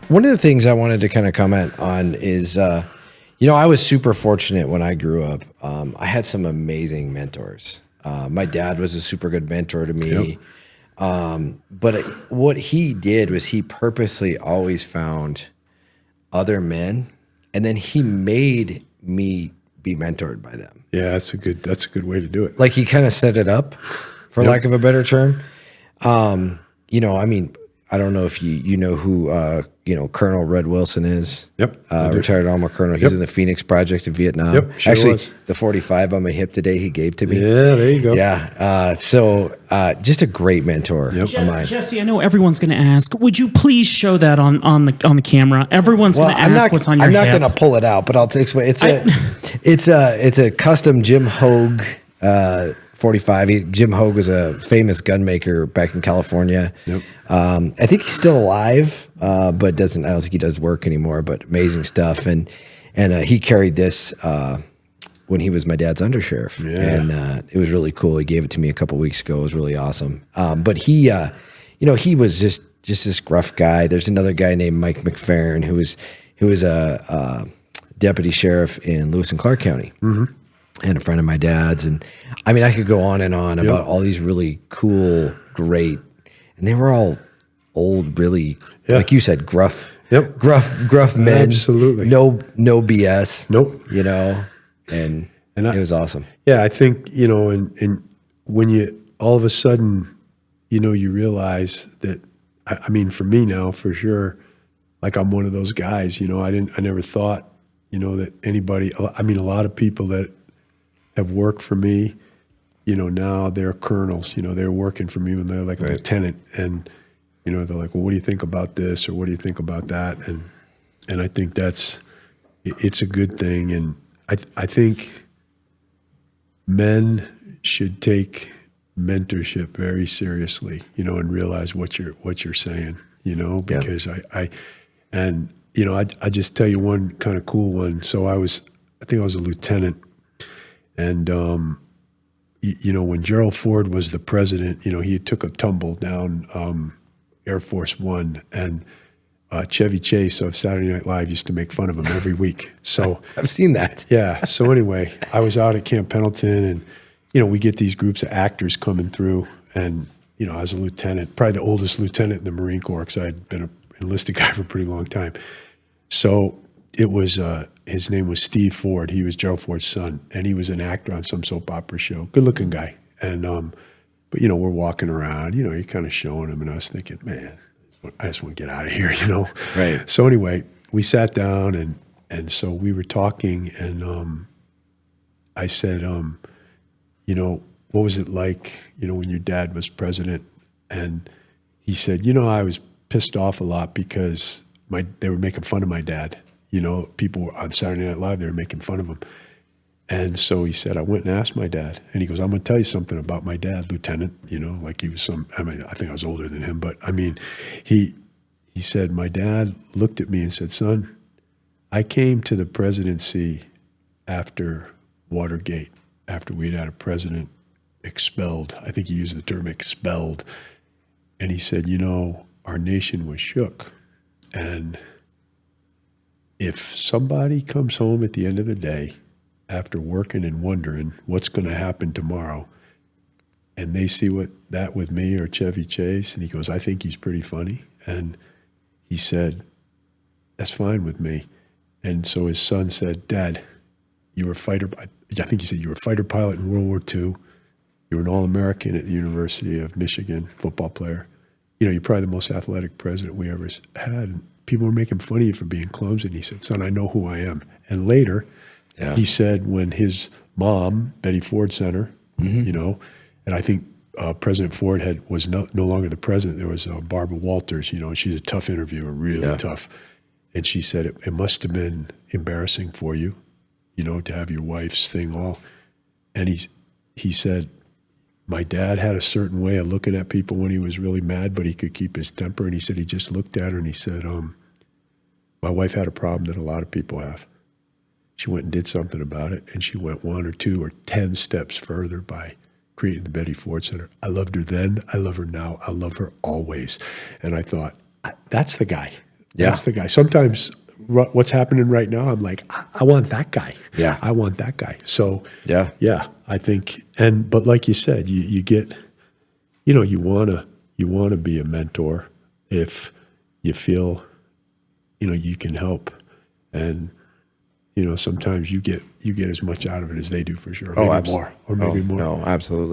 One of the things I wanted to kind of comment on is, I was super fortunate when I grew up. I had some amazing mentors. My dad was a super good mentor to me. But what he did was he purposely always found other men, and then he made me be mentored by them. Yeah, that's a good way to do it. Like he kind of set it up, for lack of a better term. I mean, I don't know if you know who Colonel Red Wilson is. Yep. Retired Army Colonel. He's in the Phoenix Project in Vietnam. Yep. Sure Actually, was. the 45 on my hip today he gave to me. Yeah, there you go. Yeah. So just a great mentor of mine. Jesse, I know everyone's going to ask. Would you please show that on the camera? Everyone's going to ask what's on your hip. I'm not going to pull it out, but I'll explain. It's a custom Jim Hogue 45. Jim Hogue was a famous gun maker back in California. Yep. I think he's still alive, but doesn't. I don't think he does work anymore. But amazing stuff, and he carried this when he was my dad's undersheriff, and it was really cool. He gave it to me a couple weeks ago. It was really awesome. But he was just this gruff guy. There's another guy named Mike McFerrin who was a deputy sheriff in Lewis and Clark County. Mm-hmm. And a friend of my dad's. And I mean, I could go on and on about all these really cool, great, and they were all old, really, like you said, gruff men. Absolutely. No BS. Nope. And it was awesome. Yeah, I think, and when you all of a sudden, you realize that, I mean, for me now, for sure, like I'm one of those guys, I never thought, that anybody, I mean, a lot of people that have worked for me, now they're colonels, they're working for me when they're like a lieutenant, and, they're like, well, what do you think about this? Or what do you think about that? And I think it's a good thing. And I think men should take mentorship very seriously, and realize what you're saying, because I just tell you one kind of cool one. So I think I was a lieutenant. And, when Gerald Ford was the president, he took a tumble down Air Force One, and Chevy Chase of Saturday Night Live used to make fun of him every week. So I've seen that. Yeah. So anyway, I was out at Camp Pendleton, and, we get these groups of actors coming through, and, I was a lieutenant, probably the oldest lieutenant in the Marine Corps, because I'd been an enlisted guy for a pretty long time. So it was, his name was Steve Ford. He was Gerald Ford's son, and he was an actor on some soap opera show. Good-looking guy. And, but, we're walking around, you're kind of showing him, and I was thinking, man, I just want to get out of here, Right. So anyway, we sat down, and so we were talking, and I said, what was it like, when your dad was president? And he said, I was pissed off a lot because they were making fun of my dad. People on Saturday Night Live, they were making fun of him. And so he said, I went and asked my dad. And he goes, I'm going to tell you something about my dad, Lieutenant. Like he was I think I was older than him. But, I mean, he said, my dad looked at me and said, son, I came to the presidency after Watergate, after we'd had a president expelled. I think he used the term expelled. And he said, our nation was shook. And if somebody comes home at the end of the day after working and wondering what's going to happen tomorrow, and they see that with me or Chevy Chase, and he goes, I think he's pretty funny. And he said, that's fine with me. And so his son said, Dad, you were a fighter. I think he said you were a fighter pilot in World War II. You were an All-American at the University of Michigan, football player. You're probably the most athletic president we ever had. And people were making fun of you for being clumsy. And he said, son, I know who I am. And later, he said when his mom, Betty Ford, sent her, and I think President Ford was no longer the president. There was Barbara Walters, and she's a tough interviewer, really tough. And she said, it must have been embarrassing for you, to have your wife's thing all. And he said, my dad had a certain way of looking at people when he was really mad, but he could keep his temper. And he said he just looked at her and he said, my wife had a problem that a lot of people have. She went and did something about it, and she went 1 or 2 or 10 steps further by creating the Betty Ford Center. I loved her then. I love her now. I love her always. And I thought, that's the guy. That's the guy. Sometimes what's happening right now, I'm like, I want that guy. Yeah. I want that guy. So yeah, I think, but like you said, you get, you want to be a mentor if you feel, you can help. And, sometimes you get as much out of it as they do for sure. Maybe more, or maybe more. No, absolutely.